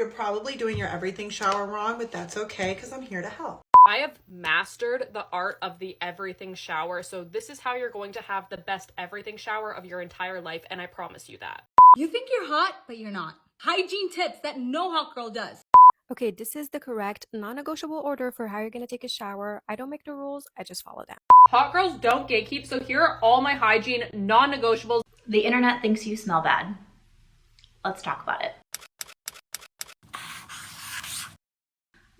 You're probably doing your everything shower wrong, but that's okay because I'm here to help. I have mastered the art of the everything shower, so this is how you're going to have the best everything shower of your entire life, and I promise you that. You think you're hot, but you're not. Hygiene tips that no hot girl does. Okay, this is the correct non-negotiable order for how you're gonna take a shower. I don't make the rules, I just follow them. Hot girls don't gatekeep, so here are all my hygiene non-negotiables. The internet thinks you smell bad. Let's talk about it.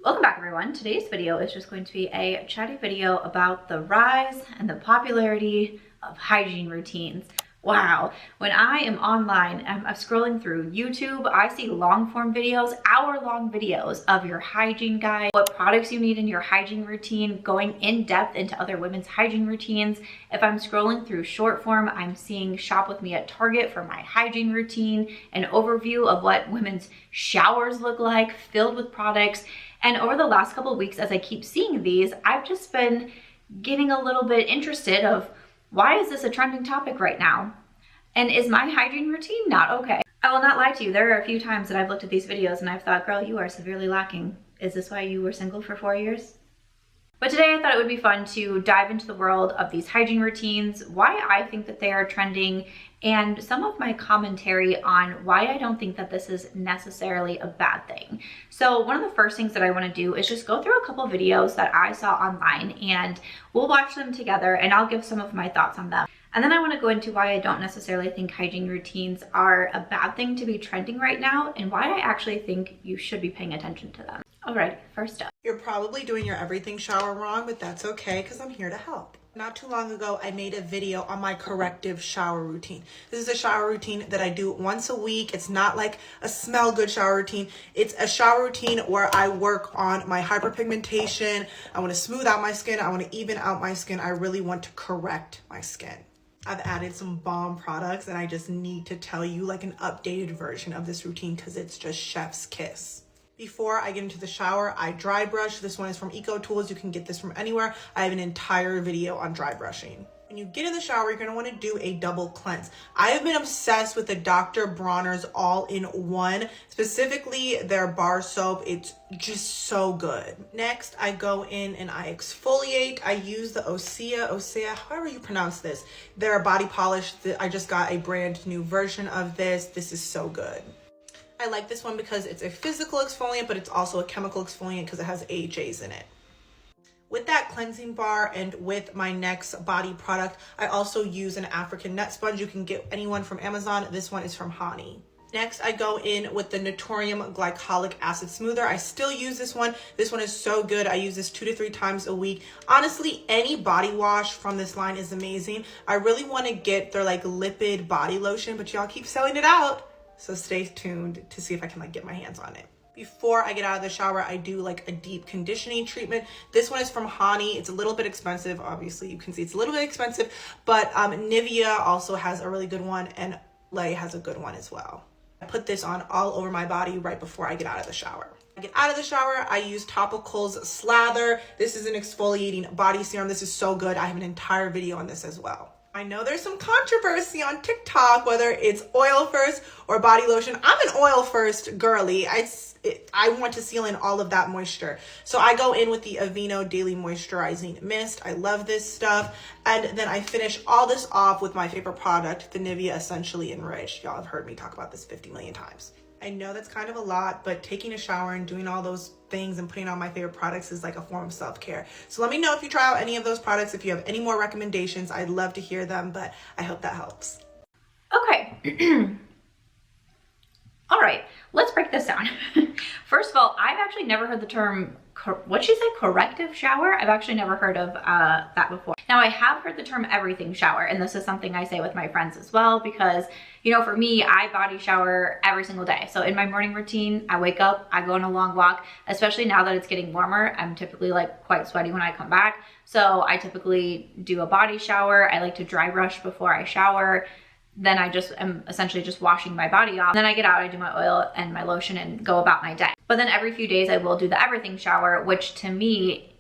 Welcome back, everyone. Today's video is just going to be a chatty video about the rise and the popularity of hygiene routines. Wow, when I am online, I'm scrolling through YouTube, I see long form videos, hour-long videos of your hygiene guide, what products you need in your hygiene routine, going in depth into other women's hygiene routines. If I'm scrolling through short form, I'm seeing shop with me at Target for my hygiene routine, an overview of what women's showers look like, filled with products. And over the last couple of weeks, as I keep seeing these, I've just been getting a little bit interested of, why is this a trending topic right now? And is my hygiene routine not okay? I will not lie to you, there are a few times that I've looked at these videos and I've thought, girl, you are severely lacking. Is this why you were single for 4 years? But today I thought it would be fun to dive into the world of these hygiene routines, why I think that they are trending, and some of my commentary on why I don't think that this is necessarily a bad thing. So one of the first things that I want to do is just go through a couple videos that I saw online, and we'll watch them together and I'll give some of my thoughts on them. And then I want to go into why I don't necessarily think hygiene routines are a bad thing to be trending right now, and why I actually think you should be paying attention to them. Alright, first up. You're probably doing your everything shower wrong, but that's okay because I'm here to help. Not too long ago, I made a video on my Corrective shower routine. This is a shower routine that I do once a week. It's not like a smell good shower routine. It's a shower routine where I work on my hyperpigmentation. I want to smooth out my skin. I want to even out my skin. I really want to correct my skin. I've added some balm products and I just need to tell you like an updated version of this routine because it's just chef's kiss. Before I get into the shower, I dry brush. This one is from Eco Tools. You can get this from anywhere. I have an entire video on dry brushing. When you get in the shower, you're going to want to do a double cleanse. I have been obsessed with the Dr. Bronner's All-in-One, specifically their bar soap. It's just so good. Next, I go in and I exfoliate. I use the Osea, however you pronounce this. Their body polish. I just got a brand new version of this. This is so good. I like this one because it's a physical exfoliant, but it's also a chemical exfoliant because it has AHAs in it. With that cleansing bar and with my next body product, I also use an African net sponge. You can get anyone from Amazon. This one is from Honey. Next, I go in with the Natrium Glycolic Acid Smoother. I still use this one. This one is so good. I use this 2 to 3 times a week. Honestly, any body wash from this line is amazing. I really want to get their like lipid body lotion, but y'all keep selling it out. So stay tuned to see if I can like get my hands on it. Before I get out of the shower, I do like a deep conditioning treatment. This one is from Honey. It's a little bit expensive. Obviously, you can see it's a little bit expensive, but Nivea also has a really good one and LYS has a good one as well. I put this on all over my body right before I get out of the shower. I get out of the shower, I use Topicals Slather. This is an exfoliating body serum. This is so good. I have an entire video on this as well. I know there's some controversy on TikTok, whether it's oil first or body lotion. I'm an oil first girly. I want to seal in all of that moisture. So I go in with the Aveeno Daily Moisturizing Mist. I love this stuff. And then I finish all this off with my favorite product, the Nivea Essentially Enriched. Y'all have heard me talk about this 50 million times. I know that's kind of a lot, but taking a shower and doing all those things and putting on my favorite products is like a form of self-care. So let me know if you try out any of those products. If you have any more recommendations, I'd love to hear them, but I hope that helps. Okay. All right, let's break this down. First of all, I've actually never heard the term, what'd she say, corrective shower? I've actually never heard of that before. Now, I have heard the term everything shower, and this is something I say with my friends as well, because, you know, for me, I body shower every single day. So in my morning routine, I wake up, I go on a long walk, especially now that it's getting warmer. I'm typically like quite sweaty when I come back. So I typically do a body shower. I like to dry brush before I shower. Then I just am essentially just washing my body off. Then I get out, I do my oil and my lotion and go about my day. But then every few days I will do the everything shower, which to me,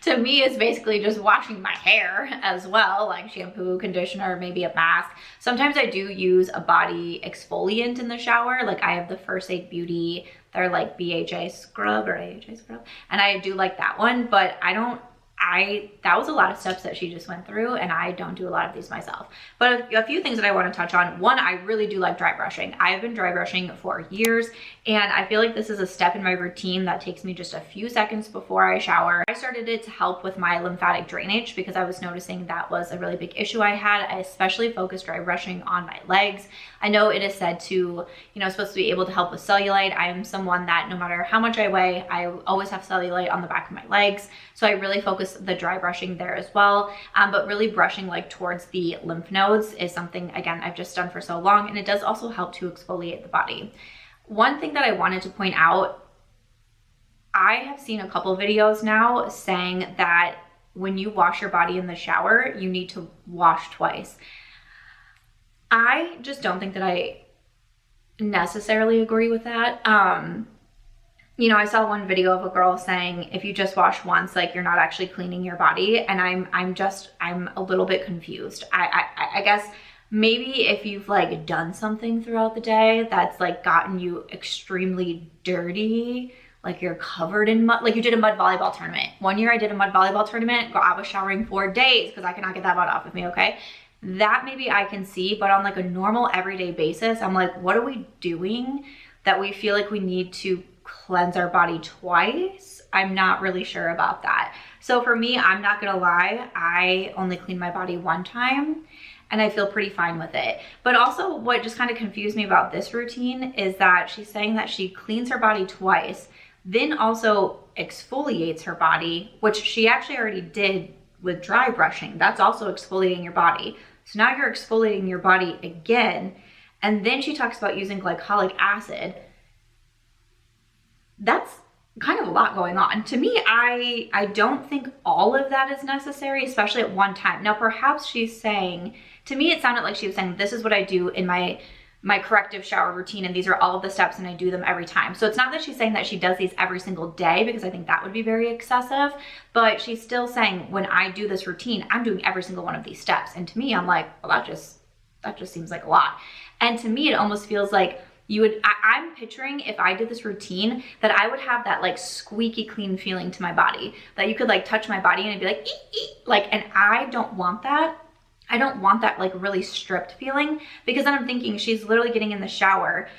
to me is basically just washing my hair as well, like shampoo, conditioner, maybe a mask. Sometimes I do use a body exfoliant in the shower. Like I have the First Aid Beauty, they're like BHA scrub or AHA scrub, and I do like that one, but that was a lot of steps that she just went through, and I don't do a lot of these myself. But a few things that I want to touch on. One, I really do like dry brushing. I've been dry brushing for years, and I feel like this is a step in my routine that takes me just a few seconds before I shower. I started it to help with my lymphatic drainage because I was noticing that was a really big issue I had. I especially focused dry brushing on my legs. I know it is said to, supposed to be able to help with cellulite. I am someone that no matter how much I weigh, I always have cellulite on the back of my legs. So I really focus the dry brushing there as well. But really brushing like towards the lymph nodes is something, again, I've just done for so long, and it does also help to exfoliate the body. One thing that I wanted to point out, I have seen a couple videos now saying that when you wash your body in the shower, you need to wash twice. I just don't think that I necessarily agree with that. I saw one video of a girl saying if you just wash once, like you're not actually cleaning your body, and I'm a little bit confused. I guess maybe if you've like done something throughout the day that's like gotten you extremely dirty, like you're covered in mud, like you did a mud volleyball tournament. One year I did a mud volleyball tournament, I was showering for days because I cannot get that mud off of me, okay? That maybe I can see, but on like a normal everyday basis, I'm like, what are we doing that we feel like we need to cleanse our body twice? I'm not really sure about that. So for me, I'm not gonna lie, I only clean my body one time, and I feel pretty fine with it. But also what just kind of confused me about this routine is that she's saying that she cleans her body twice, then also exfoliates her body, which she actually already did with dry brushing. That's also exfoliating your body. So now you're exfoliating your body again. And then she talks about using glycolic acid. That's kind of a lot going on. To me, I don't think all of that is necessary, especially at one time. Now, perhaps she's saying, to me, it sounded like she was saying, this is what I do in my corrective shower routine, and these are all of the steps, and I do them every time. So it's not that she's saying that she does these every single day, because I think that would be very excessive, but she's still saying when I do this routine, I'm doing every single one of these steps. And to me, I'm like, well, that just seems like a lot. And to me, it almost feels like I'm picturing if I did this routine that I would have that like squeaky clean feeling to my body, that you could like touch my body and it'd be like, eek, eek, like, and I don't want that. I don't want that like really stripped feeling, because then I'm thinking she's literally getting in the shower,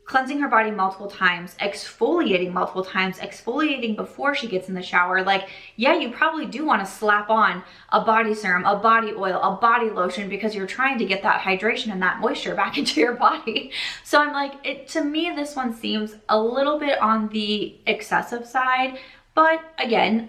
cleansing her body multiple times, exfoliating multiple times, exfoliating before she gets in the shower. Like, yeah, you probably do want to slap on a body serum, a body oil, a body lotion, because you're trying to get that hydration and that moisture back into your body. So I'm like, to me, this one seems a little bit on the excessive side. But again,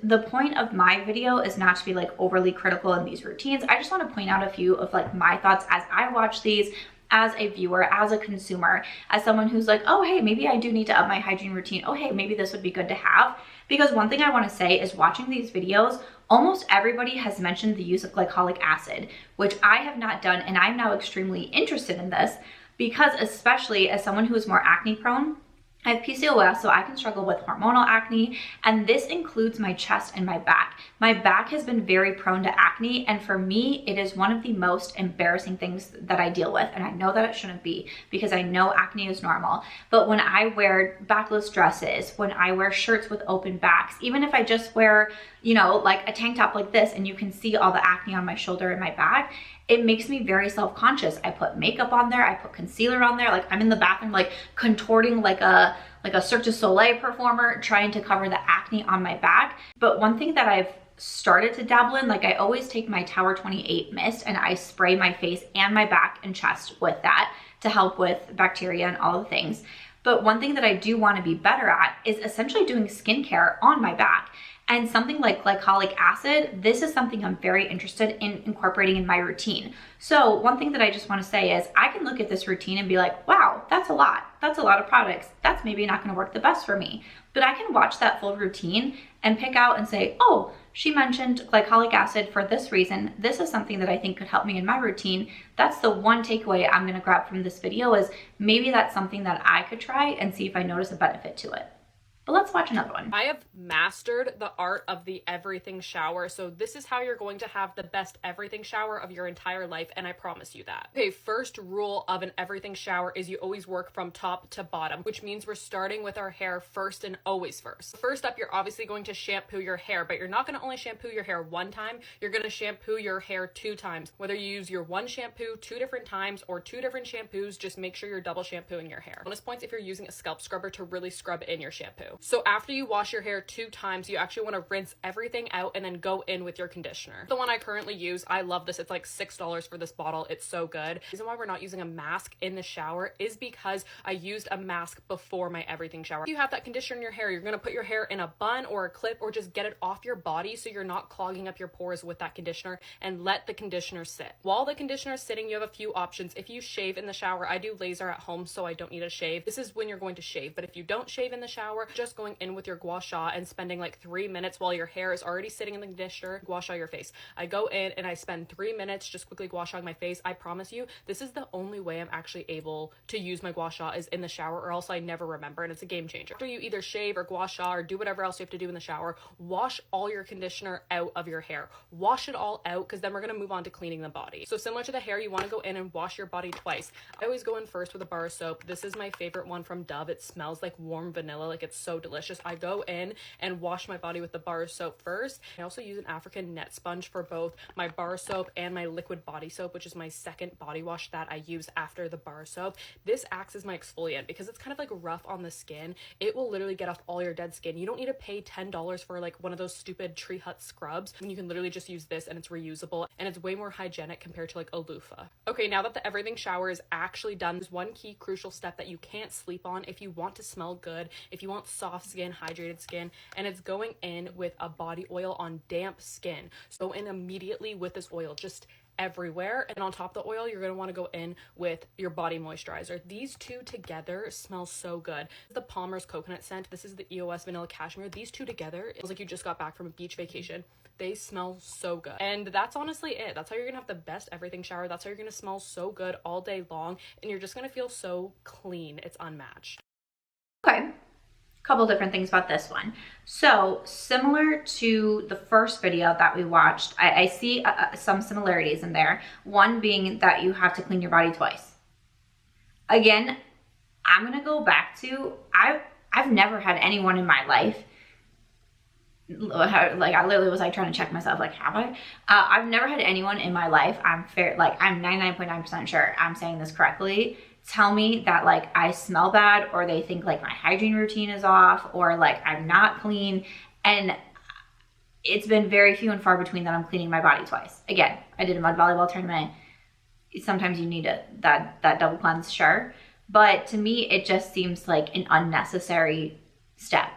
the point of my video is not to be like overly critical in these routines. I just want to point out a few of like my thoughts as I watch these, as a viewer, as a consumer, as someone who's like, oh, hey, maybe I do need to up my hygiene routine. Oh, hey, maybe this would be good to have. Because one thing I want to say is watching these videos, almost everybody has mentioned the use of glycolic acid, which I have not done. And I'm now extremely interested in this because, especially as someone who is more acne prone, I have PCOS, so I can struggle with hormonal acne, and this includes my chest and my back. My back has been very prone to acne, and for me, it is one of the most embarrassing things that I deal with, and I know that it shouldn't be, because I know acne is normal. But when I wear backless dresses, when I wear shirts with open backs, even if I just wear, like a tank top like this, and you can see all the acne on my shoulder and my back, it makes me very self-conscious. I put makeup on there, I put concealer on there, like I'm in the bathroom like contorting like a Cirque du Soleil performer trying to cover the acne on my back. But one thing that I've started to dabble in, like I always take my Tower 28 mist and I spray my face and my back and chest with that to help with bacteria and all the things. But one thing that I do want to be better at is essentially doing skincare on my back. And something like glycolic acid, this is something I'm very interested in incorporating in my routine. So one thing that I just want to say is I can look at this routine and be like, wow, that's a lot. That's a lot of products. That's maybe not going to work the best for me. But I can watch that full routine and pick out and say, oh, she mentioned glycolic acid for this reason. This is something that I think could help me in my routine. That's the one takeaway I'm going to grab from this video, is maybe that's something that I could try and see if I notice a benefit to it. But let's watch another one. I have mastered the art of the everything shower, so this is how you're going to have the best everything shower of your entire life, and I promise you that. Okay, first rule of an everything shower is you always work from top to bottom, which means we're starting with our hair first and always first. First up, you're obviously going to shampoo your hair, but you're not going to only shampoo your hair one time, you're going to shampoo your hair 2 times. Whether you use your one shampoo 2 different times or 2 different shampoos, just make sure you're double shampooing your hair. Bonus points if you're using a scalp scrubber to really scrub in your shampoo. So after you wash your hair 2 times, you actually want to rinse everything out and then go in with your conditioner. The one I currently use, I love this. It's like $6 for this bottle. It's so good. The reason why we're not using a mask in the shower is because I used a mask before my everything shower. If you have that conditioner in your hair, you're going to put your hair in a bun or a clip or just get it off your body so you're not clogging up your pores with that conditioner, and let the conditioner sit. While the conditioner is sitting, you have a few options. If you shave in the shower, I do laser at home, so I don't need a shave. This is when you're going to shave, but if you don't shave in the shower, just going in with your gua sha and spending like 3 minutes while your hair is already sitting in the conditioner, gua sha your face. I go in and I spend 3 minutes just quickly gua shaing my face. I promise you, this is the only way I'm actually able to use my gua sha is in the shower, or else I never remember, and it's a game changer. After you either shave or gua sha or do whatever else you have to do in the shower, wash all your conditioner out of your hair. Wash it all out, because then we're going to move on to cleaning the body. So similar to the hair, you want to go in and wash your body twice. I always go in first with a bar of soap. This is my favorite one from Dove. It smells like warm vanilla, like it's so delicious. I go in and wash my body with the bar of soap first. I also use an African net sponge for both my bar soap and my liquid body soap, which is my second body wash that I use after the bar soap. This acts as my exfoliant because it's kind of like rough on the skin. It will literally get off all your dead skin. You don't need to pay $10 for like one of those stupid Tree Hut scrubs. You can literally just use this and it's reusable, and it's way more hygienic compared to like a loofah. Okay, now that the everything shower is actually done, there's one key crucial step that you can't sleep on if you want to smell good, if you want soft skin, hydrated skin, and it's going in with a body oil on damp skin. So go in immediately with this oil, just everywhere, and on top of the oil you're going to want to go in with your body moisturizer. These two together smell so good. The Palmer's coconut scent, this is the EOS vanilla cashmere. These two together, it feels like you just got back from a beach vacation. They smell so good, and that's honestly it. That's how you're gonna have the best everything shower. That's how you're gonna smell so good all day long, and you're just gonna feel so clean. It's unmatched. Okay, couple different things about this one. So similar to the first video that we watched, I see some similarities in there. One being that you have to clean your body twice. Again, I'm gonna go back to, I've never had anyone in my life, like I literally was like trying to check myself, like have I? I've never had anyone in my life, I'm 99.9% sure I'm saying this correctly, tell me that like I smell bad, or they think like my hygiene routine is off, or like I'm not clean. And it's been very few and far between that I'm cleaning my body twice. Again, I did a mud volleyball tournament. Sometimes you need that double cleanse, sure. But to me, it just seems like an unnecessary step.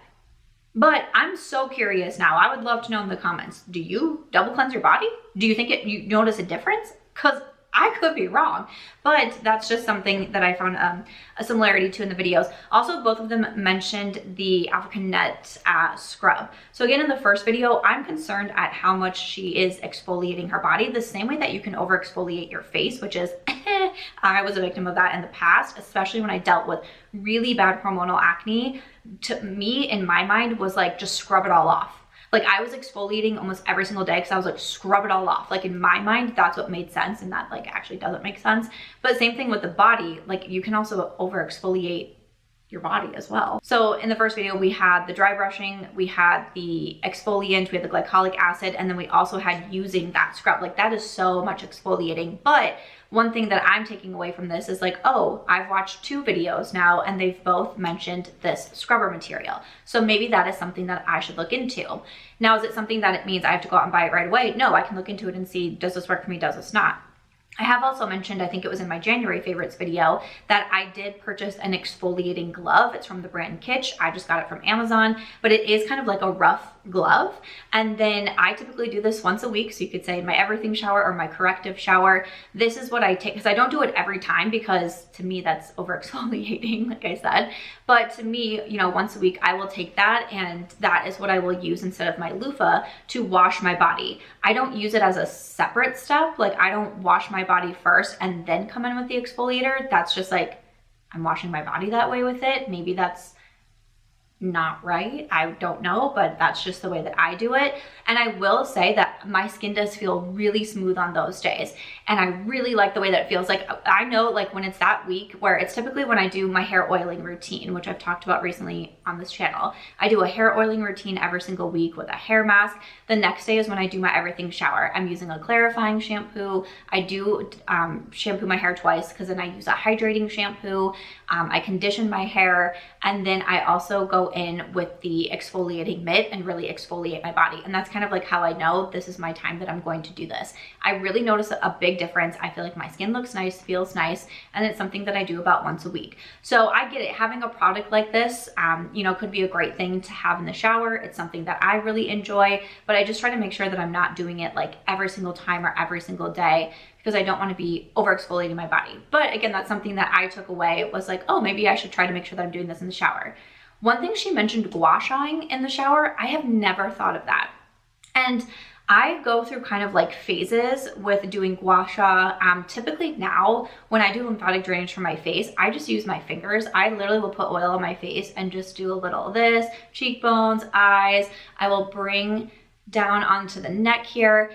But I'm so curious now. I would love to know in the comments, do you double cleanse your body? Do you think you notice a difference? Because I could be wrong, but that's just something that I found a similarity to in the videos. Also, both of them mentioned the African net scrub. So again, in the first video, I'm concerned at how much she is exfoliating her body, the same way that you can over exfoliate your face, which is, I was a victim of that in the past, especially when I dealt with really bad hormonal acne. To me, in my mind, was like, just scrub it all off. Like I was exfoliating almost every single day because I was like, scrub it all off. Like in my mind, that's what made sense, and that like actually doesn't make sense. But same thing with the body, like you can also over exfoliate your body as well. So in the first video, we had the dry brushing, we had the exfoliant, we had the glycolic acid, and then we also had using that scrub. Like that is so much exfoliating. But one thing that I'm taking away from this is like, oh, I've watched 2 videos now and they've both mentioned this scrubber material. So maybe that is something that I should look into. Now, is it something that it means I have to go out and buy it right away? No, I can look into it and see, does this work for me, does this not? I have also mentioned, I think it was in my January favorites video, that I did purchase an exfoliating glove. It's from the brand Kitsch. I just got it from Amazon, but it is kind of like a rough glove. And then I typically do this once a week. So you could say my everything shower or my corrective shower. This is what I take, because I don't do it every time, because to me that's over exfoliating, like I said. But to me, you know, once a week I will take that, and that is what I will use instead of my loofah to wash my body. I don't use it as a separate step. Like I don't wash my body first and then come in with the exfoliator. That's just like, I'm washing my body that way with it. Maybe that's not right. I don't know, but that's just the way that I do it. And I will say that my skin does feel really smooth on those days. And I really like the way that it feels. Like I know like when it's that week, where it's typically when I do my hair oiling routine, which I've talked about recently on this channel. I do a hair oiling routine every single week with a hair mask. The next day is when I do my everything shower. I'm using a clarifying shampoo. I do shampoo my hair twice, because then I use a hydrating shampoo. I condition my hair, and then I also go in with the exfoliating mitt and really exfoliate my body. And that's kind of like how I know this is my time that I'm going to do this. I really notice a big difference. I feel like my skin looks nice, feels nice, and it's something that I do about once a week. So I get it. Having a product like this, you know, could be a great thing to have in the shower. It's something that I really enjoy, but I just try to make sure that I'm not doing it like every single time or every single day, because I don't want to be over exfoliating my body. But again, that's something that I took away. It was like, oh, maybe I should try to make sure that I'm doing this in the shower. One thing she mentioned, gua shaing in the shower. I have never thought of that. And I go through kind of like phases with doing gua sha. Typically now when I do lymphatic drainage for my face, I just use my fingers. I literally will put oil on my face and just do a little of this, cheekbones, eyes. I will bring down onto the neck here.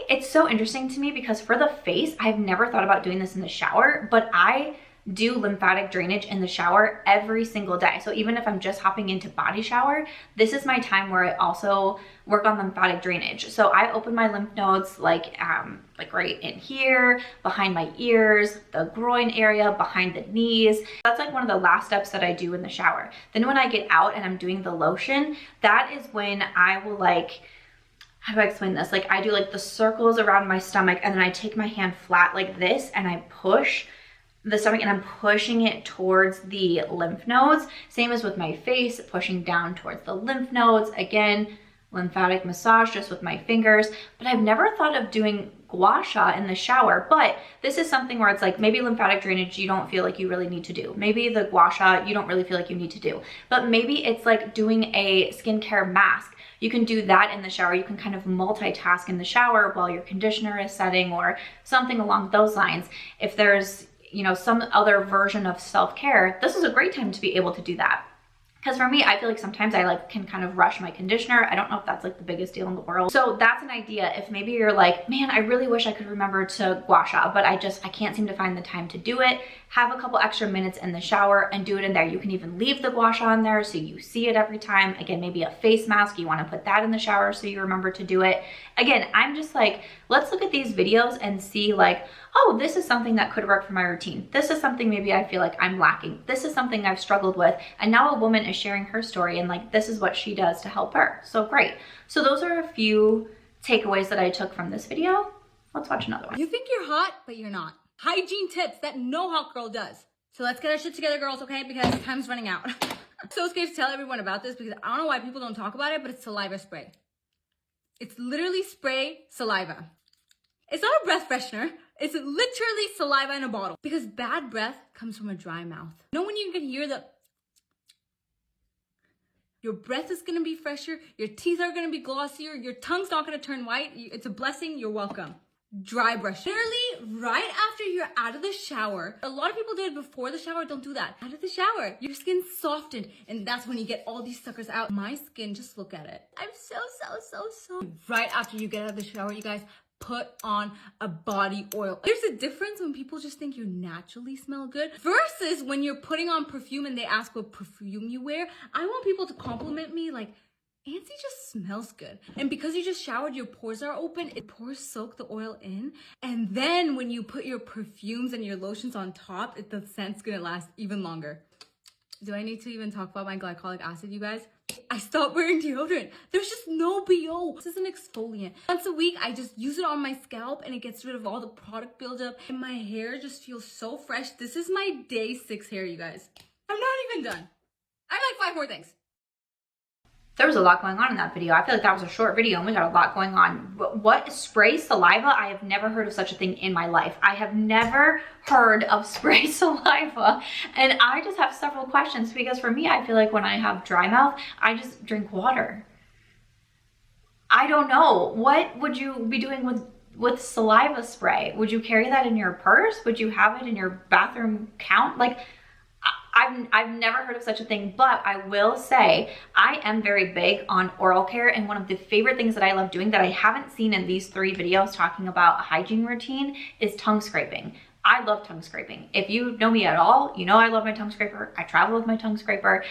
It's so interesting to me because for the face, I've never thought about doing this in the shower, but I do lymphatic drainage in the shower every single day. So even if I'm just hopping into body shower, this is my time where I also work on lymphatic drainage. So I open my lymph nodes like right in here, behind my ears, the groin area, behind the knees. That's like one of the last steps that I do in the shower. Then when I get out and I'm doing the lotion, that is when I will like, how do I explain this? Like I do like the circles around my stomach, and then I take my hand flat like this and I push the stomach, and I'm pushing it towards the lymph nodes. Same as with my face, pushing down towards the lymph nodes. Again, lymphatic massage just with my fingers. But I've never thought of doing gua sha in the shower, but this is something where it's like maybe lymphatic drainage you don't feel like you really need to do. Maybe the gua sha you don't really feel like you need to do. But maybe it's like doing a skincare mask. You can do that in the shower. You can kind of multitask in the shower while your conditioner is setting or something along those lines. If there's, you know, some other version of self-care, this is a great time to be able to do that. Because for me, I feel like sometimes I like can kind of rush my conditioner. I don't know if that's like the biggest deal in the world. So that's an idea. If maybe you're like, man, I really wish I could remember to gua sha, but I can't seem to find the time to do it. Have a couple extra minutes in the shower and do it in there. You can even leave the gua sha in there so you see it every time. Again, maybe a face mask, you want to put that in the shower so you remember to do it. Again, I'm just like, let's look at these videos and see like, oh, this is something that could work for my routine. This is something maybe I feel like I'm lacking. This is something I've struggled with. And now a woman is sharing her story and like, this is what she does to help her. So great. So those are a few takeaways that I took from this video. Let's watch another one. You think you're hot, but you're not. Hygiene tips that no hot girl does. So let's get our shit together, girls, okay? Because time's running out. I'm so scared to tell everyone about this because I don't know why people don't talk about it, but it's saliva spray. It's literally spray saliva. It's not a breath freshener. It's literally saliva in a bottle. Because bad breath comes from a dry mouth. You know when you can hear your breath is gonna be fresher, your teeth are gonna be glossier, your tongue's not gonna turn white. It's a blessing, you're welcome. Dry brush. Literally right after you're out of the shower. A lot of people do it before the shower. Don't do that. Out of the shower, your skin's softened, and that's when you get all these suckers out. My skin, just look at it. I'm so. Right after you get out of the shower, you guys, put on a body oil. There's a difference when people just think you naturally smell good versus when you're putting on perfume and they ask what perfume you wear. I want people to compliment me like, Auntie just smells good. And because you just showered, your pores are open. Pores soak the oil in. And then when you put your perfumes and your lotions on top, the scent's gonna last even longer. Do I need to even talk about my glycolic acid, you guys? I stopped wearing deodorant. There's just no BO. This is an exfoliant. Once a week, I just use it on my scalp and it gets rid of all the product buildup. And my hair just feels so fresh. This is my day 6 hair, you guys. I'm not even done. I have like 5 more things. There was a lot going on in that video. I feel like that was a short video and we got a lot going on. What spray saliva? I have never heard of such a thing in my life. I have never heard of spray saliva. And I just have several questions because for me, I feel like when I have dry mouth, I just drink water. I don't know. What would you be doing with saliva spray? Would you carry that in your purse? Would you have it in your bathroom count? Like, I've never heard of such a thing, but I will say I am very big on oral care, and one of the favorite things that I love doing that I haven't seen in these 3 videos talking about a hygiene routine is tongue scraping. I love tongue scraping. If you know me at all, you know I love my tongue scraper. I travel with my tongue scraper.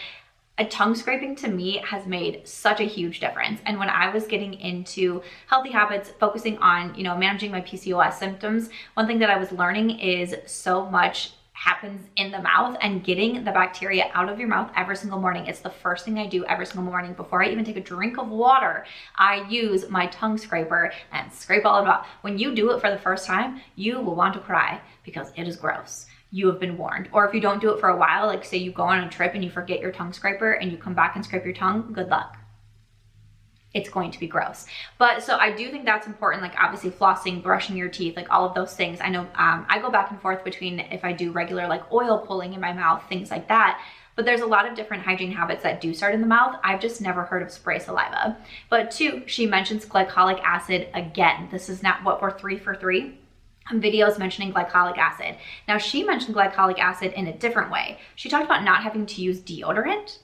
A tongue scraping to me has made such a huge difference. And when I was getting into healthy habits, focusing on, managing my PCOS symptoms, one thing that I was learning is so much happens in the mouth, and getting the bacteria out of your mouth every single morning. It's the first thing I do every single morning. Before I even take a drink of water, I use my tongue scraper and scrape all of it out. When you do it for the first time, you will want to cry because it is gross. You have been warned. Or if you don't do it for a while, like say you go on a trip and you forget your tongue scraper and you come back and scrape your tongue, good luck. It's going to be gross. But so I do think that's important, like obviously flossing, brushing your teeth, like all of those things. I know I go back and forth between if I do regular like oil pulling in my mouth, things like that. But there's a lot of different hygiene habits that do start in the mouth. I've just never heard of spray saliva. But 2, she mentions glycolic acid again. This is not what we're 3 for 3. Videos mentioning glycolic acid. Now she mentioned glycolic acid in a different way. She talked about not having to use deodorant.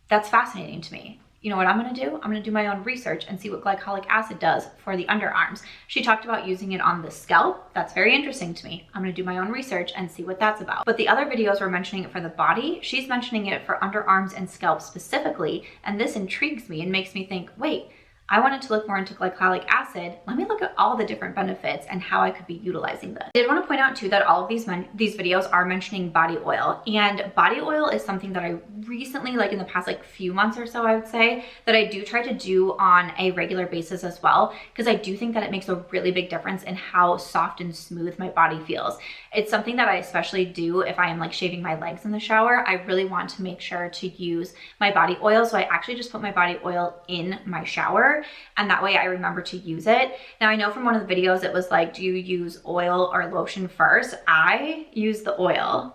That's fascinating to me. You know what I'm gonna do? I'm gonna do my own research and see what glycolic acid does for the underarms. She talked about using it on the scalp. That's very interesting to me. I'm gonna do my own research and see what that's about. But the other videos were mentioning it for the body. She's mentioning it for underarms and scalp specifically. And this intrigues me and makes me think, wait, I wanted to look more into glycolic acid. Let me look at all the different benefits and how I could be utilizing this. I did want to point out too that all of these videos are mentioning body oil, and body oil is something that I recently, like in the past like few months or so, I would say, that I do try to do on a regular basis as well, because I do think that it makes a really big difference in how soft and smooth my body feels. It's something that I especially do if I am like shaving my legs in the shower. I really want to make sure to use my body oil, so I actually just put my body oil in my shower, and that way I remember to use it. Now I know from one of the videos it was like, do you use oil or lotion first? I use the oil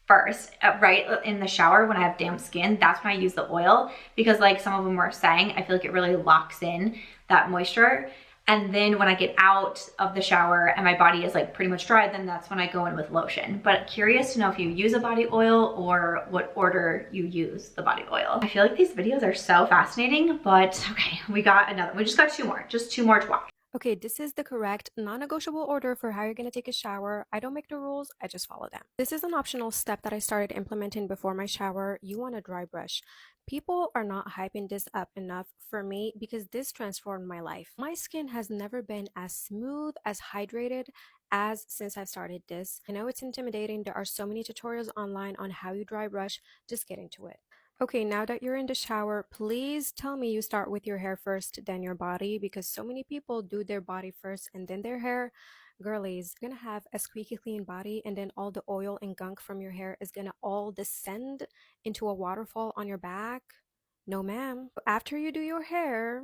first, right in the shower when I have damp skin. That's when I use the oil, because like some of them were saying, I feel like it really locks in that moisture. And then when I get out of the shower and my body is like pretty much dry, then that's when I go in with lotion. But curious to know if you use a body oil or what order you use the body oil. I feel like these videos are so fascinating, but okay, we just got 2 more, just 2 more to watch. Okay, this is the correct non-negotiable order for how you're going to take a shower. I don't make the rules, I just follow them. This is an optional step that I started implementing before my shower. You want a dry brush. People are not hyping this up enough for me because this transformed my life. My skin has never been as smooth, as hydrated as since I've started this. I know it's intimidating. There are so many tutorials online on how you dry brush. Just get into it. Okay, now that you're in the shower, please tell me you start with your hair first, then your body, because so many people do their body first and then their hair. Girlies, you're gonna have a squeaky clean body, and then all the oil and gunk from your hair is gonna all descend into a waterfall on your back. No, ma'am. After you do your hair,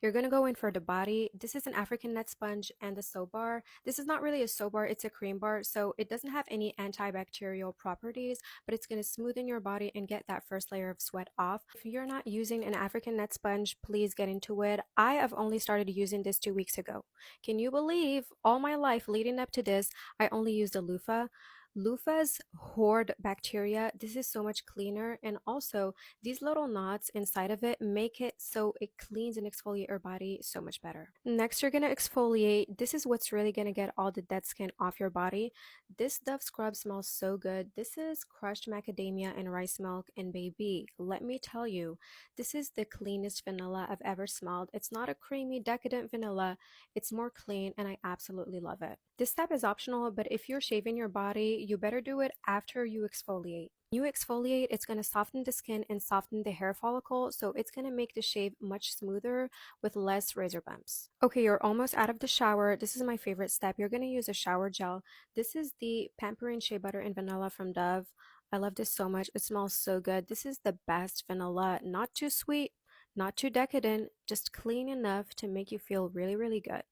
you're gonna go in for the body. This is an African net sponge and the soap bar. This is not really a soap bar, it's a cream bar, so it doesn't have any antibacterial properties, but it's gonna smoothen your body and get that first layer of sweat off. If you're not using an African net sponge, please get into it. I have only started using this 2 weeks ago. Can you believe all my life leading up to this, I only used a loofah? Loofahs hoard bacteria. This is so much cleaner, and also these little knots inside of it make it so it cleans and exfoliates your body so much better. Next, you're gonna exfoliate. This is what's really gonna get all the dead skin off your body. This Dove scrub smells so good. This is crushed macadamia and rice milk, and baby, let me tell you, this is the cleanest vanilla I've ever smelled. It's not a creamy decadent vanilla, it's more clean, and I absolutely love it. This step is optional, but if you're shaving your body, you better do it after you exfoliate. When you exfoliate, it's going to soften the skin and soften the hair follicle, so it's going to make the shave much smoother with less razor bumps. Okay, you're almost out of the shower. This is my favorite step. You're going to use a shower gel. This is the Pampering Shea Butter and Vanilla from Dove. I love this so much. It smells so good. This is the best vanilla. Not too sweet, not too decadent, just clean enough to make you feel really, really good.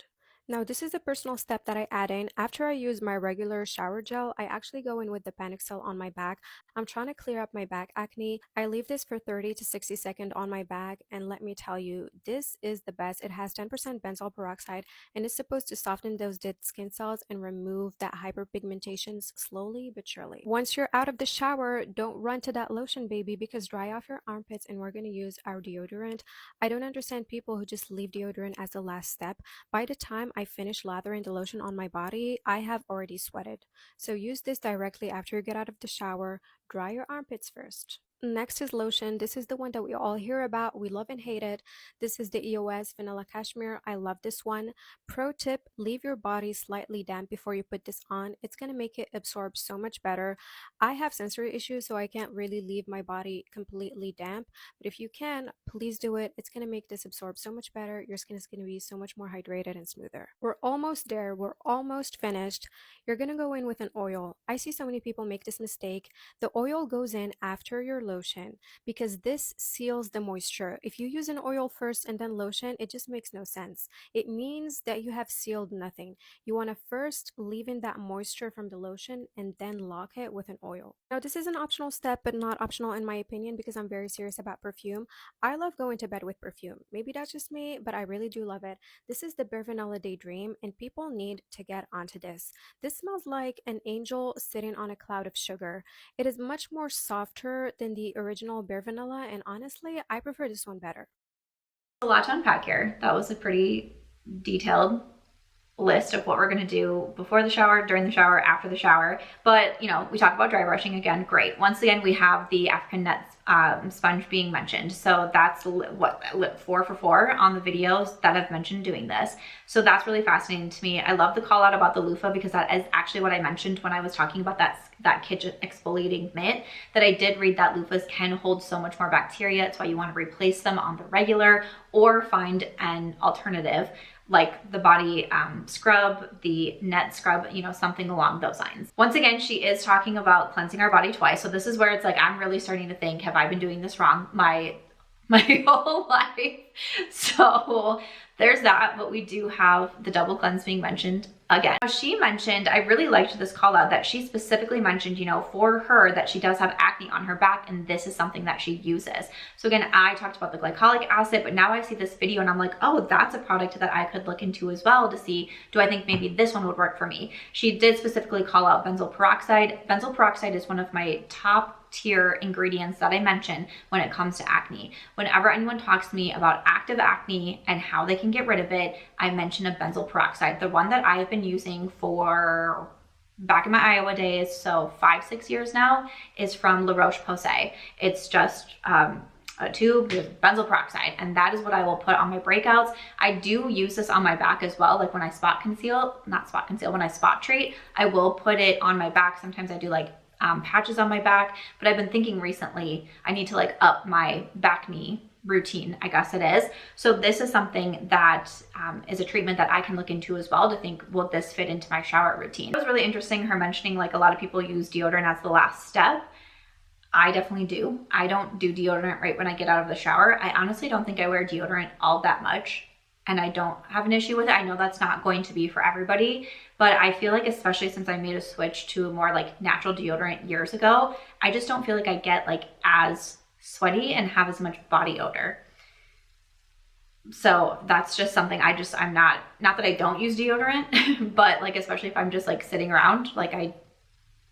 Now, this is the personal step that I add in. After I use my regular shower gel, I actually go in with the Panoxyl on my back. I'm trying to clear up my back acne. I leave this for 30 to 60 seconds on my back, and let me tell you, this is the best. It has 10% benzoyl peroxide, and it's supposed to soften those dead skin cells and remove that hyperpigmentations slowly but surely. Once you're out of the shower, don't run to that lotion, baby, because dry off your armpits, and we're going to use our deodorant. I don't understand people who just leave deodorant as the last step. By the time I finish lathering the lotion on my body, I have already sweated. So use this directly after you get out of the shower. Dry your armpits first. Next is lotion. This is the one that we all hear about. We love and hate it. This is the EOS Vanilla Cashmere. I love this one. Pro tip, leave your body slightly damp before you put this on. It's going to make it absorb so much better. I have sensory issues, so I can't really leave my body completely damp. But if you can, please do it. It's going to make this absorb so much better. Your skin is going to be so much more hydrated and smoother. We're almost there. We're almost finished. You're going to go in with an oil. I see so many people make this mistake. The oil goes in after your lotion because this seals the moisture. If you use an oil first and then lotion, it just makes no sense. It means that you have sealed nothing. You want to first leave in that moisture from the lotion and then lock it with an oil. Now, this is an optional step, but not optional in my opinion because I'm very serious about perfume. I love going to bed with perfume. Maybe that's just me, but I really do love it. This is the Bare Vanilla Daydream, and people need to get onto this. This smells like an angel sitting on a cloud of sugar. It is much more softer than the original Bare Vanilla, and honestly, I prefer this one better. A lot to unpack here. That was a pretty detailed list of what we're going to do before the shower, during the shower, after the shower. But, you know, we talk about dry brushing again. Great. Once again, we have the African net sponge being mentioned. So that's what, lip 4 for 4 on the videos that I've mentioned doing this. So that's really fascinating to me. I love the call out about the loofah because that is actually what I mentioned when I was talking about that Kitsch exfoliating mitt, that I did read that loofahs can hold so much more bacteria. That's why you want to replace them on the regular or find an alternative like the body scrub, the net scrub, you know, something along those lines. Once again, she is talking about cleansing our body twice. So this is where it's like, I'm really starting to think, have I been doing this wrong my whole life? So there's that, but we do have the double cleanse being mentioned again. She mentioned, I really liked this call out that she specifically mentioned, you know, for her that she does have acne on her back and this is something that she uses. So again, I talked about the glycolic acid, but now I see this video and I'm like, oh, that's a product that I could look into as well to see, do I think maybe this one would work for me? She did specifically call out benzoyl peroxide. Benzoyl peroxide is one of my top tier ingredients that I mention when it comes to acne. Whenever anyone talks to me about active acne and how they can get rid of it, I mention a benzoyl peroxide. The one that I have been using for back in my Iowa days, so 5-6 years now, is from La Roche-Posay. It's just a tube with benzoyl peroxide, and that is what I will put on my breakouts. I do use this on my back as well, like when I when I spot treat, I will put it on my back. Sometimes I do like patches on my back, but I've been thinking recently I need to like up my back knee routine, I guess it is. So this is something that is a treatment that I can look into as well to think, will this fit into my shower routine? It was really interesting her mentioning like a lot of people use deodorant as the last step. I definitely do. I don't do deodorant right when I get out of the shower. I honestly don't think I wear deodorant all that much, and I don't have an issue with it. I know that's not going to be for everybody, but I feel like, especially since I made a switch to a more like natural deodorant years ago, I just don't feel like I get like as sweaty and have as much body odor. So that's just something I'm not that I don't use deodorant, but like, especially if I'm just like sitting around, like I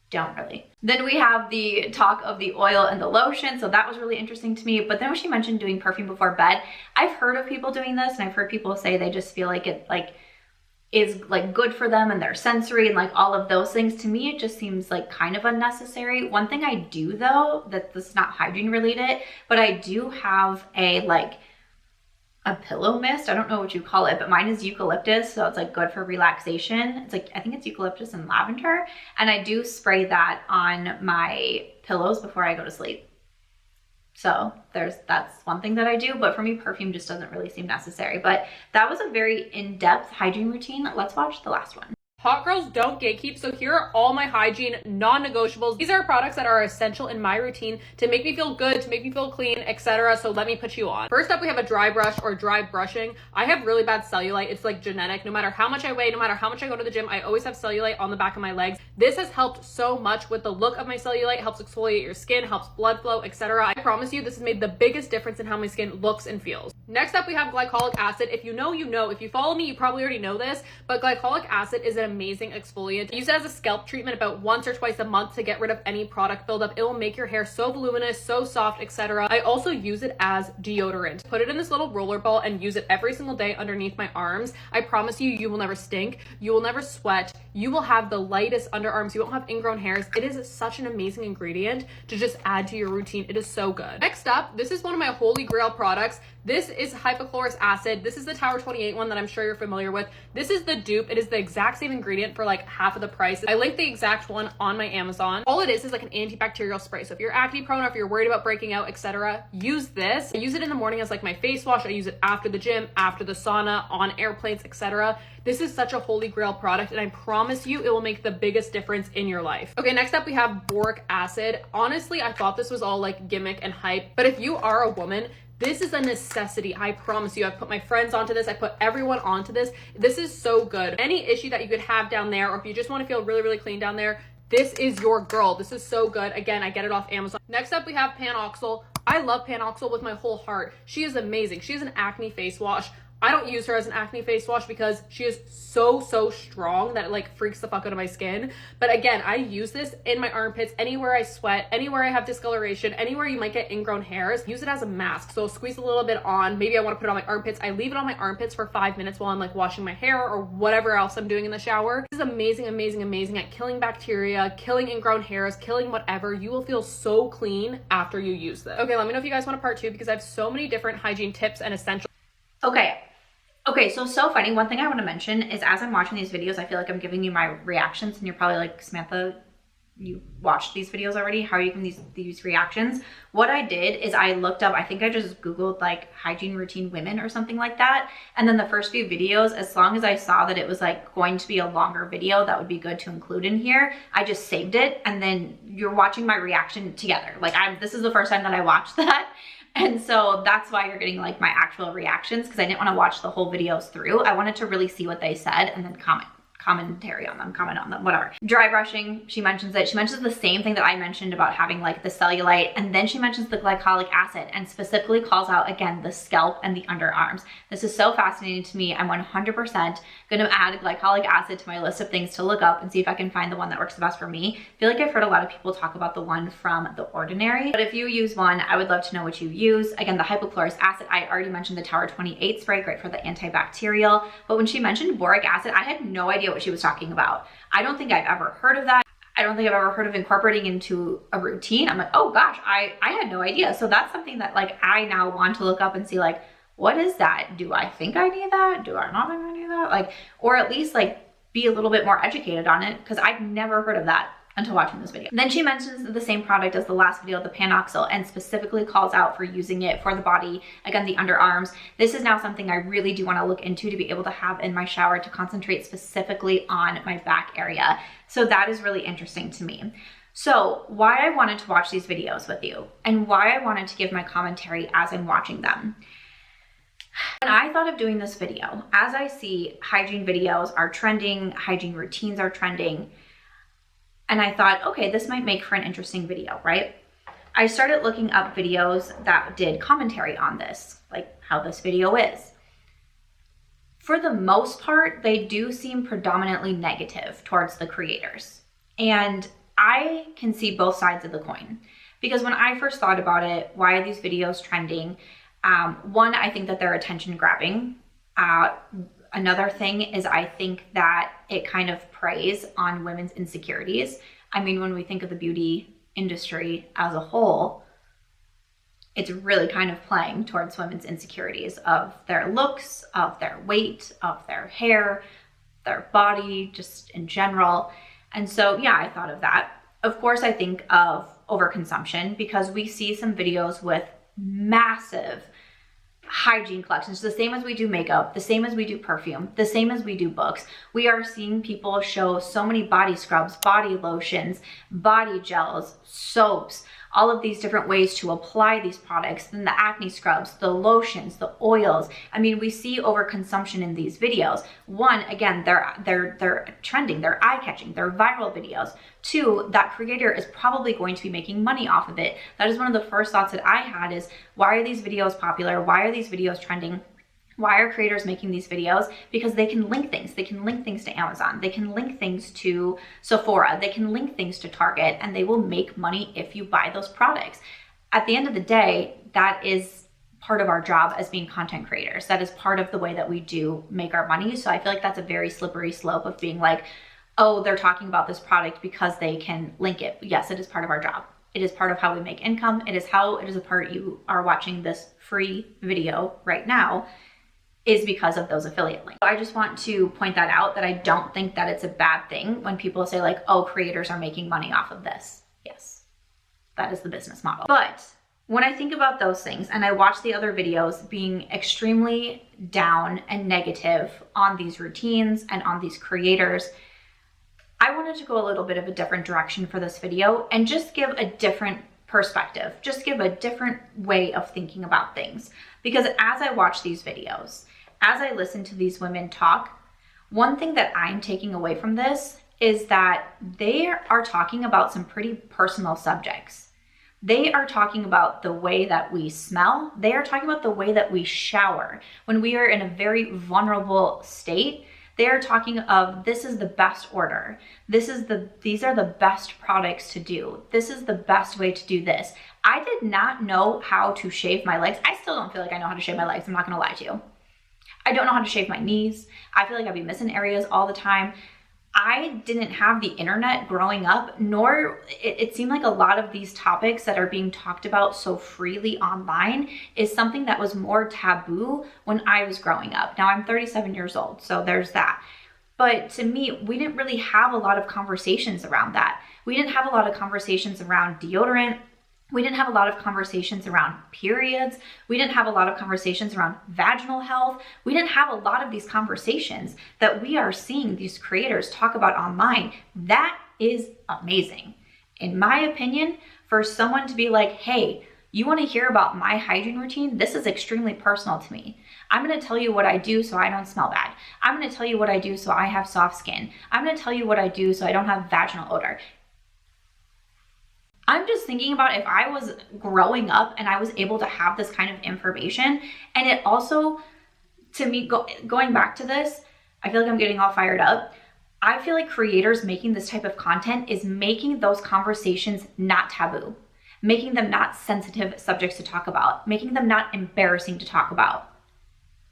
don't really. Then we have the talk of the oil and the lotion. So that was really interesting to me. But then when she mentioned doing perfume before bed, I've heard of people doing this and I've heard people say they just feel like it like is like good for them and their sensory and like all of those things. To me, it just seems like kind of unnecessary. One thing I do though, that this is not hygiene related, but I do have a pillow mist. I don't know what you call it, but mine is eucalyptus. So it's like good for relaxation. It's like, I think it's eucalyptus and lavender. And I do spray that on my pillows before I go to sleep. So that's one thing that I do, but for me, perfume just doesn't really seem necessary. But that was a very in-depth hygiene routine. Let's watch the last one. Hot girls don't gatekeep, so here are all my hygiene non-negotiables. These are products that are essential in my routine to make me feel good, to make me feel clean, etc. So let me put you on. First up, we have a dry brush or dry brushing. I have really bad cellulite. It's like genetic. No matter how much I weigh, no matter how much I go to the gym, I always have cellulite on the back of my legs. This has helped so much with the look of my cellulite, helps exfoliate your skin, helps blood flow, etc. I promise you, this has made the biggest difference in how my skin looks and feels. Next up, we have glycolic acid. If you know, you know. If you follow me, you probably already know this, but glycolic acid is an amazing exfoliant. Use it as a scalp treatment about once or twice a month to get rid of any product buildup. It will make your hair so voluminous, so soft, etc. I also use it as deodorant. Put it in this little roller ball and use it every single day underneath my arms. I promise you, you will never stink. You will never sweat. You will have the lightest underarms. You won't have ingrown hairs. It is such an amazing ingredient to just add to your routine. It is so good. Next up, this is one of my holy grail products. This is hypochlorous acid. This is the Tower 28 one that I'm sure you're familiar with. This is the dupe. It is the exact same ingredient for like half of the price. I linked the exact one on my Amazon. All it is like an antibacterial spray. So if you're acne prone or if you're worried about breaking out, etc., use this. I use it in the morning as like my face wash. I use it after the gym, after the sauna, on airplanes, etc. This is such a holy grail product, and I promise you it will make the biggest difference in your life. Okay, next up we have boric acid. Honestly, I thought this was all like gimmick and hype, but if you are a woman, this is a necessity. I promise you. I've put my friends onto this. I put everyone onto this. This is so good. Any issue that you could have down there, or if you just want to feel really, really clean down there, this is your girl. This is so good. Again, I get it off Amazon. Next up, we have Panoxyl. I love Panoxyl with my whole heart. She is amazing. She is an acne face wash. I don't use her as an acne face wash because she is so strong that it like freaks the fuck out of my skin. But again, I use this in my armpits, anywhere I sweat, anywhere I have discoloration, anywhere you might get ingrown hairs. Use it as a mask. So squeeze a little bit on. Maybe I want to put it on my armpits. I leave it on my armpits for 5 minutes while I'm like washing my hair or whatever else I'm doing in the shower. This is amazing, amazing, amazing at killing bacteria, killing ingrown hairs, killing whatever. You will feel so clean after you use this. Okay, let me know if you guys want a part 2 because I have so many different hygiene tips and essentials. Okay, so funny. One thing I want to mention is as I'm watching these videos, I feel like I'm giving you my reactions and you're probably like, Samantha, you watched these videos already. How are you giving these reactions? What I did is I looked up, I think I just Googled like hygiene routine women or something like that. And then the first few videos, as long as I saw that it was like going to be a longer video that would be good to include in here, I just saved it. And then you're watching my reaction together. Like this is the first time that I watched that. And so that's why you're getting like my actual reactions, because I didn't want to watch the whole videos through. I wanted to really see what they said and then comment on them, whatever. Dry brushing, she mentions it. She mentions the same thing that I mentioned about having like the cellulite, and then she mentions the glycolic acid and specifically calls out again the scalp and the underarms. This is so fascinating to me. I'm 100% going to add glycolic acid to my list of things to look up and see if I can find the one that works the best for me. I feel like I've heard a lot of people talk about the one from The Ordinary, but if you use one, I would love to know what you use. Again, the hypochlorous acid, I already mentioned the Tower 28 spray, great for the antibacterial, but when she mentioned boric acid, I had no idea what she was talking about. I don't think I've ever heard of that. I don't think I've ever heard of incorporating into a routine. I'm like, oh gosh, I had no idea. So that's something that like I now want to look up and see like, what is that? Do I think I need that? Do I not think I need that? Like, or at least like be a little bit more educated on it, because I've never heard of that until watching this video. Then she mentions the same product as the last video, the Panoxyl, and specifically calls out for using it for the body, again, the underarms. This is now something I really do want to look into to be able to have in my shower to concentrate specifically on my back area. So that is really interesting to me. So why I wanted to watch these videos with you and why I wanted to give my commentary as I'm watching them. When I thought of doing this video, as I see hygiene videos are trending, hygiene routines are trending, and I thought, okay, this might make for an interesting video, right? I started looking up videos that did commentary on this, like how this video is. For the most part, they do seem predominantly negative towards the creators. And I can see both sides of the coin. Because when I first thought about it, why are these videos trending? One, I think that they're attention grabbing. Another thing is I think that it kind of preys on women's insecurities. I mean, when we think of the beauty industry as a whole, it's really kind of playing towards women's insecurities of their looks, of their weight, of their hair, their body, just in general. And so, yeah, I thought of that. Of course, I think of overconsumption because we see some videos with massive hygiene collections, the same as we do makeup, the same as we do perfume, the same as we do books. We are seeing people show so many body scrubs, body lotions, body gels, soaps, all of these different ways to apply these products, then the acne scrubs, the lotions, the oils. I mean, we see overconsumption in these videos. One, again, they're trending, they're eye-catching, they're viral videos. Two, that creator is probably going to be making money off of it. That is one of the first thoughts that I had is, why are these videos popular? Why are these videos trending? Why are creators making these videos? Because they can link things. They can link things to Amazon. They can link things to Sephora. They can link things to Target, and they will make money if you buy those products. At the end of the day, that is part of our job as being content creators. That is part of the way that we do make our money. So I feel like that's a very slippery slope of being like, oh, they're talking about this product because they can link it. Yes, it is part of our job. It is part of how we make income. It is a part you are watching this free video right now, is because of those affiliate links. I just want to point that out, that I don't think that it's a bad thing when people say like, oh, creators are making money off of this. Yes, that is the business model. But when I think about those things and I watch the other videos being extremely down and negative on these routines and on these creators, I wanted to go a little bit of a different direction for this video and just give a different perspective, just give a different way of thinking about things. Because as I watch these videos, as I listen to these women talk, one thing that I'm taking away from this is that they are talking about some pretty personal subjects. They are talking about the way that we smell. They are talking about the way that we shower. When we are in a very vulnerable state, they are talking of, this is the best order. These are the best products to do. This is the best way to do this. I did not know how to shave my legs. I still don't feel like I know how to shave my legs. I'm not gonna lie to you. I don't know how to shave my knees. I feel like I'd be missing areas all the time. I didn't have the internet growing up, nor it seemed like a lot of these topics that are being talked about so freely online is something that was more taboo when I was growing up. Now I'm 37 years old, so there's that. But to me, we didn't really have a lot of conversations around that. We didn't have a lot of conversations around deodorant. We didn't have a lot of conversations around periods. We didn't have a lot of conversations around vaginal health. We didn't have a lot of these conversations that we are seeing these creators talk about online. That is amazing. In my opinion, for someone to be like, hey, you want to hear about my hygiene routine? This is extremely personal to me. I'm going to tell you what I do so I don't smell bad. I'm going to tell you what I do so I have soft skin. I'm going to tell you what I do so I don't have vaginal odor. I'm just thinking about if I was growing up and I was able to have this kind of information, and it also, to me, going back to this, I feel like I'm getting all fired up. I feel like creators making this type of content is making those conversations not taboo, making them not sensitive subjects to talk about, making them not embarrassing to talk about.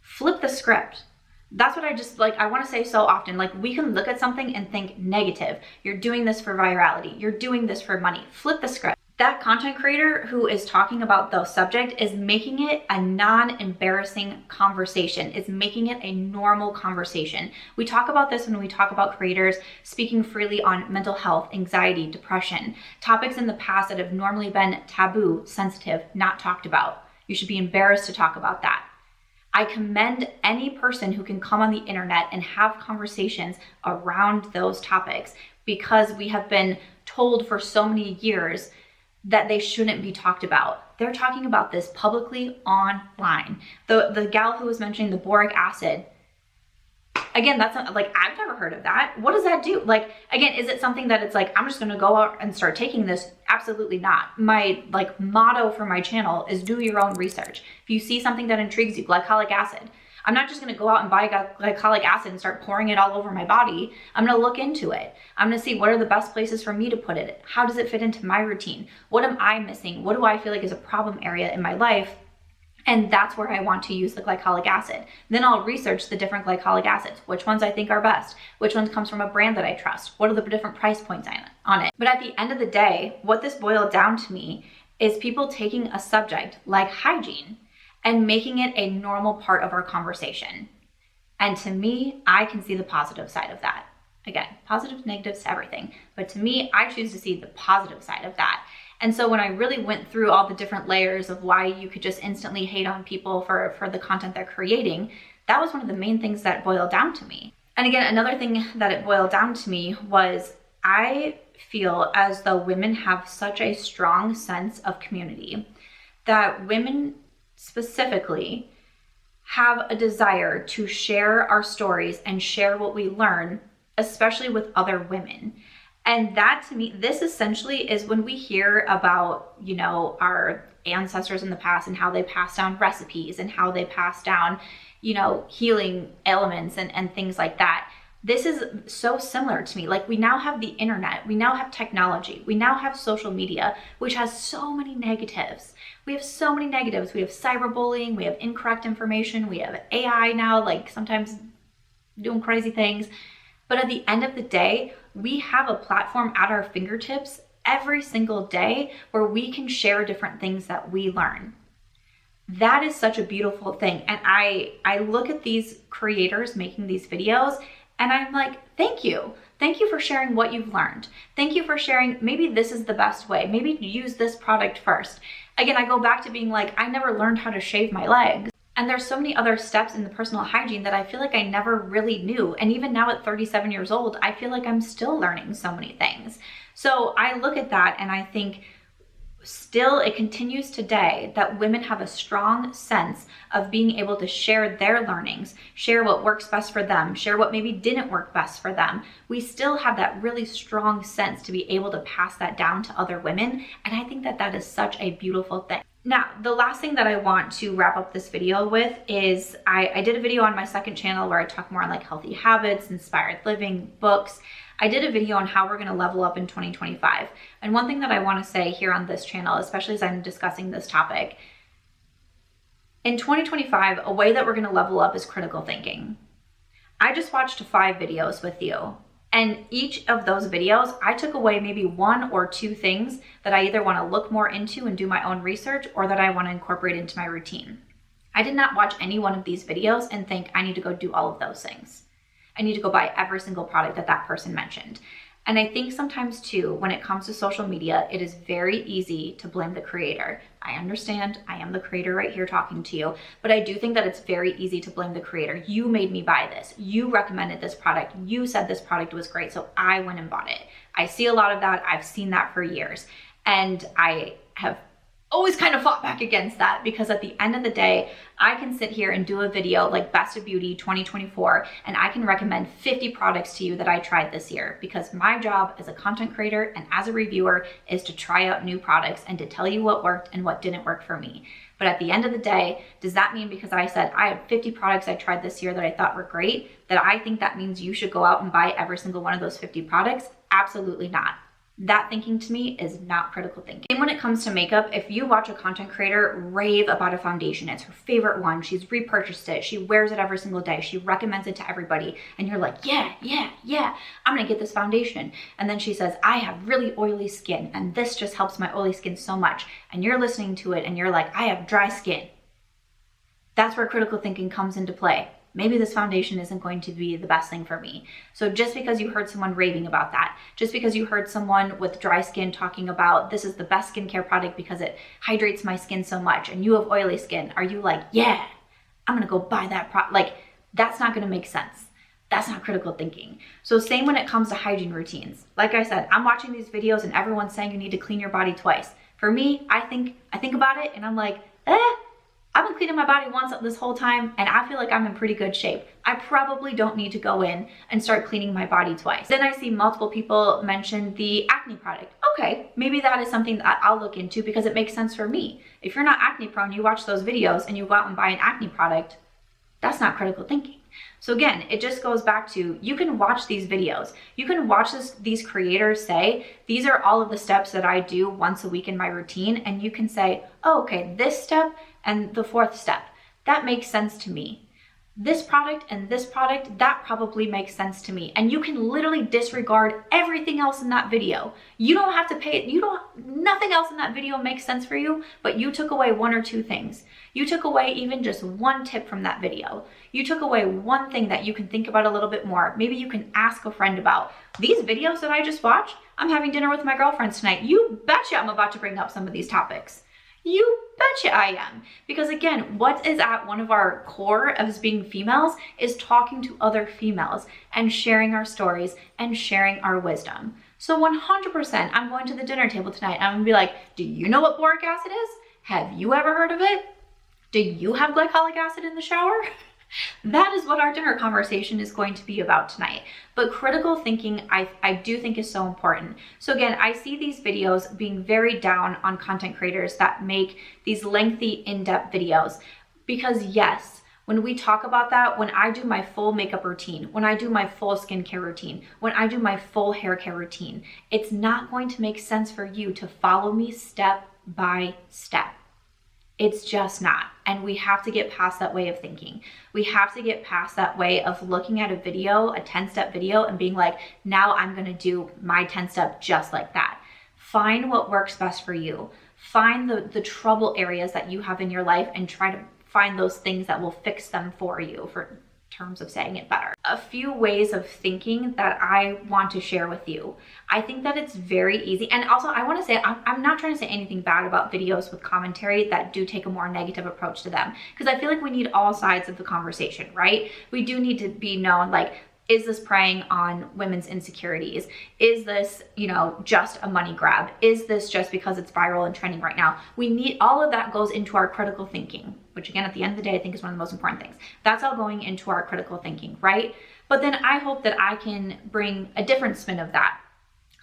Flip the script. That's what I want to say so often. Like, we can look at something and think negative. You're doing this for virality. You're doing this for money. Flip the script. That content creator who is talking about the subject is making it a non-embarrassing conversation, is making it a normal conversation. We talk about this when we talk about creators speaking freely on mental health, anxiety, depression, topics in the past that have normally been taboo, sensitive, not talked about. You should be embarrassed to talk about that. I commend any person who can come on the internet and have conversations around those topics, because we have been told for so many years that they shouldn't be talked about. They're talking about this publicly online. The gal who was mentioning the boric acid, again, that's not, like, I've never heard of that. What does that do? Like, again, is it something that it's like, I'm just gonna go out and start taking this? Absolutely not. My motto for my channel is do your own research. If you see something that intrigues you, glycolic acid, I'm not just gonna go out and buy glycolic acid and start pouring it all over my body. I'm gonna look into it. I'm gonna see what are the best places for me to put it. How does it fit into my routine? What am I missing? What do I feel like is a problem area in my life? And that's where I want to use the glycolic acid. Then I'll research the different glycolic acids, which ones I think are best, which ones comes from a brand that I trust, what are the different price points on it. But at the end of the day, what this boiled down to me is people taking a subject like hygiene and making it a normal part of our conversation. And to me, I can see the positive side of that. Again, positives, negatives, everything. But to me, I choose to see the positive side of that. And so when I really went through all the different layers of why you could just instantly hate on people for the content they're creating, that was one of the main things that boiled down to me. And again, another thing that it boiled down to me was I feel as though women have such a strong sense of community, that women specifically have a desire to share our stories and share what we learn, especially with other women. And that, to me, this essentially is when we hear about, you know, our ancestors in the past and how they passed down recipes and how they passed down, you know, healing elements and things like that. This is so similar to me. Like, we now have the internet, we now have technology, we now have social media, which has so many negatives. We have so many negatives. We have cyberbullying, we have incorrect information, we have AI now, like sometimes doing crazy things. But at the end of the day, we have a platform at our fingertips every single day where we can share different things that we learn. That is such a beautiful thing. And I look at these creators making these videos and I'm like, thank you. Thank you for sharing what you've learned. Thank you for sharing, maybe this is the best way. Maybe use this product first. Again, I go back to being like, I never learned how to shave my legs. And there's so many other steps in the personal hygiene that I feel like I never really knew. And even now at 37 years old, I feel like I'm still learning so many things. So I look at that and I think, still, it continues today that women have a strong sense of being able to share their learnings, share what works best for them, share what maybe didn't work best for them. We still have that really strong sense to be able to pass that down to other women. And I think that that is such a beautiful thing. Now, the last thing that I want to wrap up this video with is I did a video on my second channel where I talk more on like healthy habits, inspired living, books. I did a video on how we're going to level up in 2025. And one thing that I want to say here on this channel, especially as I'm discussing this topic, in 2025, a way that we're going to level up is critical thinking. I just watched 5 videos with you. And each of those videos, I took away maybe 1 or 2 things that I either want to look more into and do my own research or that I want to incorporate into my routine. I did not watch any one of these videos and think I need to go do all of those things. I need to go buy every single product that that person mentioned. And I think sometimes too, when it comes to social media, it is very easy to blame the creator. I understand, I am the creator right here talking to you, but I do think that it's very easy to blame the creator. You made me buy this. You recommended this product. You said this product was great, so I went and bought it. I see a lot of that. I've seen that for years. And I have always kind of fought back against that, because at the end of the day, I can sit here and do a video like Best of Beauty 2024 and I can recommend 50 products to you that I tried this year, because my job as a content creator and as a reviewer is to try out new products and to tell you what worked and what didn't work for me. But at the end of the day, does that mean because I said I have 50 products I tried this year that I thought were great, that I think that means you should go out and buy every single one of those 50 products? Absolutely not. That thinking to me is not critical thinking. And when it comes to makeup, if you watch a content creator rave about a foundation, it's her favorite one, she's repurchased it, she wears it every single day, she recommends it to everybody, and you're like, yeah, I'm gonna get this foundation. And then she says, I have really oily skin, and this just helps my oily skin so much. And you're listening to it, and you're like, I have dry skin. That's where critical thinking comes into play. Maybe this foundation isn't going to be the best thing for me. So just because you heard someone raving about that, just because you heard someone with dry skin talking about this is the best skincare product because it hydrates my skin so much, and you have oily skin, are you like, yeah, I'm gonna go buy that product? Like, that's not gonna make sense. That's not critical thinking. So same when it comes to hygiene routines. Like I said, I'm watching these videos and everyone's saying you need to clean your body twice. For me, I think about it and I'm like, I've been cleaning my body once this whole time and I feel like I'm in pretty good shape. I probably don't need to go in and start cleaning my body twice. Then I see multiple people mention the acne product. Okay, maybe that is something that I'll look into because it makes sense for me. If you're not acne prone, you watch those videos and you go out and buy an acne product, that's not critical thinking. So again, it just goes back to, you can watch these videos. You can watch these creators say, these are all of the steps that I do once a week in my routine. And you can say, oh, okay, this step and the 4th step, that makes sense to me. This product and this product, that probably makes sense to me. And you can literally disregard everything else in that video. You don't have to pay it. Nothing else in that video makes sense for you, but you took away 1 or 2 things. You took away even just 1 tip from that video. You took away 1 thing that you can think about a little bit more. Maybe you can ask a friend about. These videos that I just watched, I'm having dinner with my girlfriends tonight. You betcha I'm about to bring up some of these topics. You betcha I am. Because again, what is at one of our core as being females is talking to other females and sharing our stories and sharing our wisdom. So 100%, I'm going to the dinner table tonight and I'm gonna be like, do you know what boric acid is? Have you ever heard of it? Do you have glycolic acid in the shower? That is what our dinner conversation is going to be about tonight. But critical thinking, I do think is so important. So again, I see these videos being very down on content creators that make these lengthy, in-depth videos. Because yes, when we talk about that, when I do my full makeup routine, when I do my full skincare routine, when I do my full hair care routine, it's not going to make sense for you to follow me step by step. It's just not. And we have to get past that way of thinking. We have to get past that way of looking at a video, a 10-step video, and being like, now I'm gonna do my 10-step just like that. Find what works best for you. Find the trouble areas that you have in your life and try to find those things that will fix them for you, for terms of saying it better. A few ways of thinking that I want to share with you. I think that it's very easy. And also I want to say, I'm not trying to say anything bad about videos with commentary that do take a more negative approach to them. Because I feel like we need all sides of the conversation, right? We do need to be known, like, is this preying on women's insecurities? Is this, you know, just a money grab? Is this just because it's viral and trending right now? We need, all of that goes into our critical thinking, which again, at the end of the day, I think is one of the most important things. That's all going into our critical thinking, right? But then I hope that I can bring a different spin of that.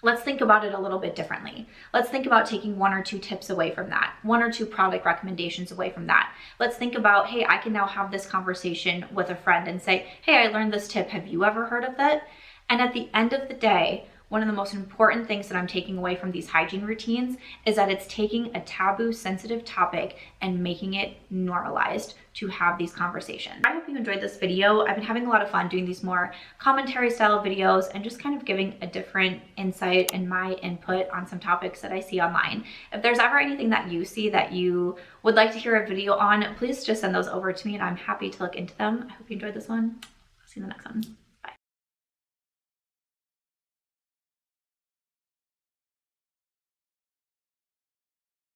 Let's think about it a little bit differently. Let's think about taking 1 or 2 tips away from that, 1 or 2 product recommendations away from that. Let's think about, hey, I can now have this conversation with a friend and say, hey, I learned this tip. Have you ever heard of that? And at the end of the day, one of the most important things that I'm taking away from these hygiene routines is that it's taking a taboo, sensitive topic and making it normalized to have these conversations. I hope you enjoyed this video. I've been having a lot of fun doing these more commentary style videos and just kind of giving a different insight and my input on some topics that I see online. If there's ever anything that you see that you would like to hear a video on, please just send those over to me and I'm happy to look into them. I hope you enjoyed this one. I'll see you in the next one.